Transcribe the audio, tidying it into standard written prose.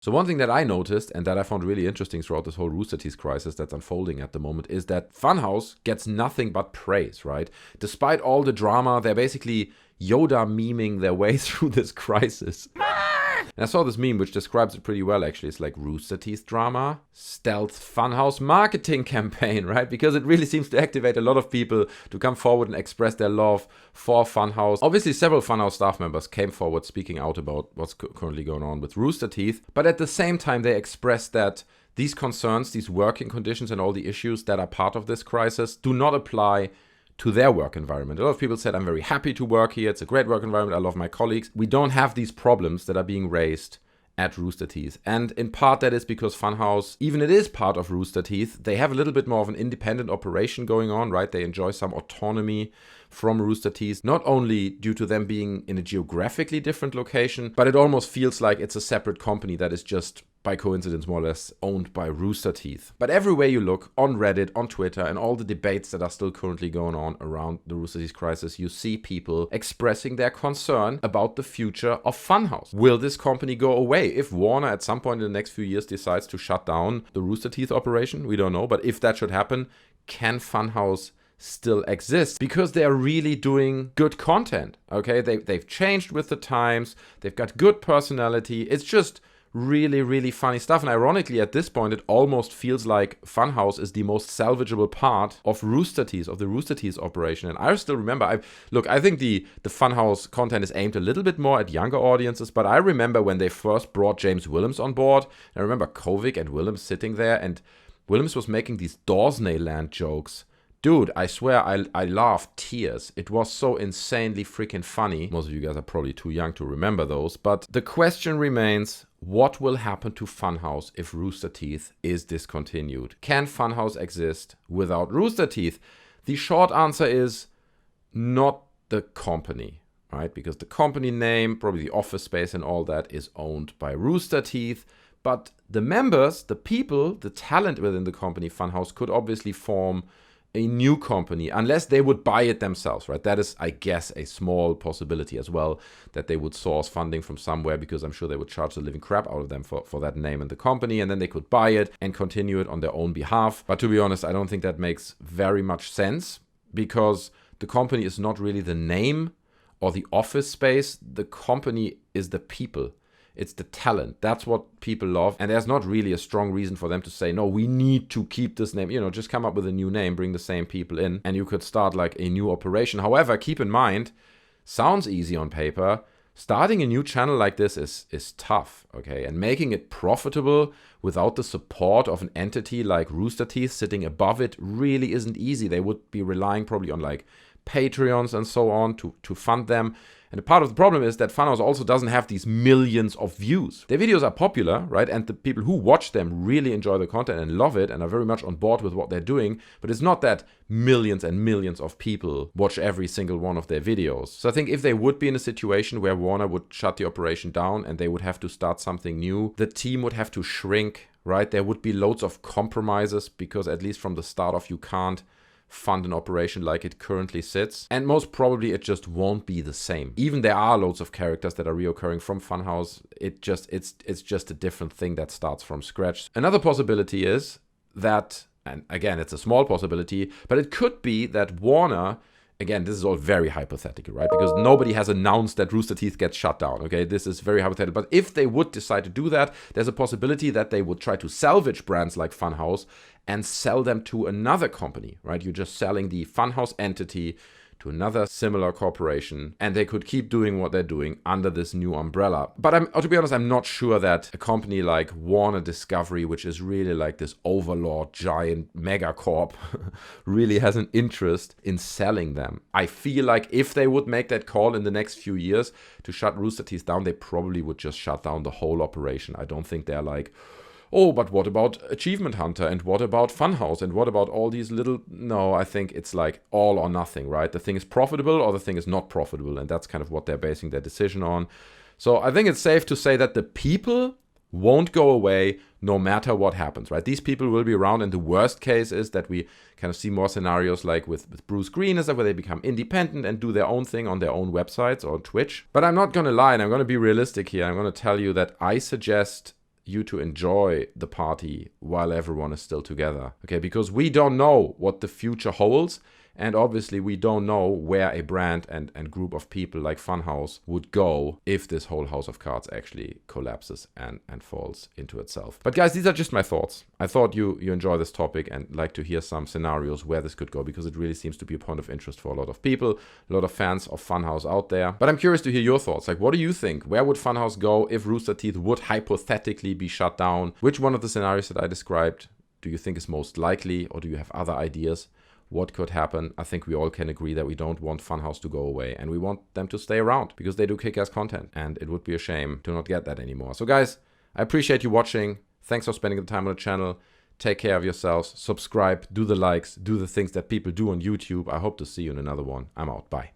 So one thing that I noticed and that I found really interesting throughout this whole Rooster Teeth crisis that's unfolding at the moment is that Funhaus gets nothing but praise, right? Despite all the drama, they're basically Yoda memeing their way through this crisis. And I saw this meme which describes it pretty well, actually. It's like Rooster Teeth drama, stealth Funhaus marketing campaign, right? Because it really seems to activate a lot of people to come forward and express their love for Funhaus. Obviously, several Funhaus staff members came forward speaking out about what's currently going on with Rooster Teeth. But at the same time, they expressed that these concerns, these working conditions and all the issues that are part of this crisis do not apply to their work environment. A lot of people said, I'm very happy to work here. It's a great work environment. I love my colleagues. We don't have these problems that are being raised at Rooster Teeth. And in part that is because Funhaus, even it is part of Rooster Teeth, they have a little bit more of an independent operation going on, right? They enjoy some autonomy from Rooster Teeth, not only due to them being in a geographically different location, but it almost feels like it's a separate company that is just by coincidence, more or less, owned by Rooster Teeth. But everywhere you look, on Reddit, on Twitter, and all the debates that are still currently going on around the Rooster Teeth crisis, you see people expressing their concern about the future of Funhaus. Will this company go away? If Warner at some point in the next few years decides to shut down the Rooster Teeth operation, we don't know. But if that should happen, can Funhaus still exist? Because they're really doing good content, okay? They've changed with the times. They've got good personality. It's just really, really funny stuff. And ironically, at this point, it almost feels like Funhaus is the most salvageable part of Rooster Teeth, of the Rooster Teeth operation. And I still remember, I think the Funhaus content is aimed a little bit more at younger audiences, but I remember when they first brought James Willems on board. I remember Kovic and Willems sitting there, and Willems was making these Dorsney Land jokes. Dude, I swear I laughed tears. It was so insanely freaking funny. Most of you guys are probably too young to remember those. But the question remains, what will happen to Funhaus if Rooster Teeth is discontinued? Can Funhaus exist without Rooster Teeth? The short answer is not the company, right? Because the company name, probably the office space and all that is owned by Rooster Teeth. But the members, the people, the talent within the company Funhaus could obviously form a new company, unless they would buy it themselves, right? That is, I guess, a small possibility as well, that they would source funding from somewhere, because I'm sure they would charge the living crap out of them for that name and the company, and then they could buy it and continue it on their own behalf. But to be honest, I don't think that makes very much sense, because the company is not really the name or the office space. The company is the people. It's the talent. That's what people love. And there's not really a strong reason for them to say, no, we need to keep this name. Just come up with a new name, bring the same people in, and you could start like a new operation. However, keep in mind, sounds easy on paper. Starting a new channel like this is tough, okay? And making it profitable without the support of an entity like Rooster Teeth sitting above it really isn't easy. They would be relying probably on like Patreons and so on to fund them. And a part of the problem is that Funhaus also doesn't have these millions of views. Their videos are popular, right? And the people who watch them really enjoy the content and love it and are very much on board with what they're doing. But it's not that millions and millions of people watch every single one of their videos. So I think if they would be in a situation where Warner would shut the operation down and they would have to start something new, the team would have to shrink, right? There would be loads of compromises, because at least from the start off, you can't fund an operation like it currently sits, and most probably it just won't be the same. Even there are loads of characters that are reoccurring from Funhaus. It's just a different thing that starts from scratch. Another possibility is that, and again, it's a small possibility, but it could be that Warner, again, this is all very hypothetical, right? Because nobody has announced that Rooster Teeth gets shut down, okay? This is very hypothetical. But if they would decide to do that, there's a possibility that they would try to salvage brands like Funhaus and sell them to another company, right? You're just selling the Funhaus entity to another similar corporation, and they could keep doing what they're doing under this new umbrella. But to be honest, I'm not sure that a company like Warner Discovery, which is really like this overlord, giant megacorp, really has an interest in selling them. I feel like if they would make that call in the next few years to shut Rooster Teeth down, they probably would just shut down the whole operation. I don't think they're like, oh, but what about Achievement Hunter? And what about Funhaus? And what about all these little... No, I think it's like all or nothing, right? The thing is profitable or the thing is not profitable. And that's kind of what they're basing their decision on. So I think it's safe to say that the people won't go away no matter what happens, right? These people will be around. And the worst case is that we kind of see more scenarios like with Bruce Green, is that where they become independent and do their own thing on their own websites or Twitch. But I'm not going to lie, and I'm going to be realistic here. I'm going to tell you that I suggest you to enjoy the party while everyone is still together. Okay, because we don't know what the future holds. And obviously we don't know where a brand and group of people like Funhaus would go if this whole house of cards actually collapses and falls into itself. But guys, these are just my thoughts. I thought you enjoy this topic and like to hear some scenarios where this could go, because it really seems to be a point of interest for a lot of people, a lot of fans of Funhaus out there. But I'm curious to hear your thoughts. Like, what do you think? Where would Funhaus go if Rooster Teeth would hypothetically be shut down? Which one of the scenarios that I described do you think is most likely, or do you have other ideas? What could happen? I think we all can agree that we don't want Funhaus to go away, and we want them to stay around because they do kick-ass content, and it would be a shame to not get that anymore. So guys, I appreciate you watching. Thanks for spending the time on the channel. Take care of yourselves. Subscribe, do the likes, do the things that people do on YouTube. I hope to see you in another one. I'm out. Bye.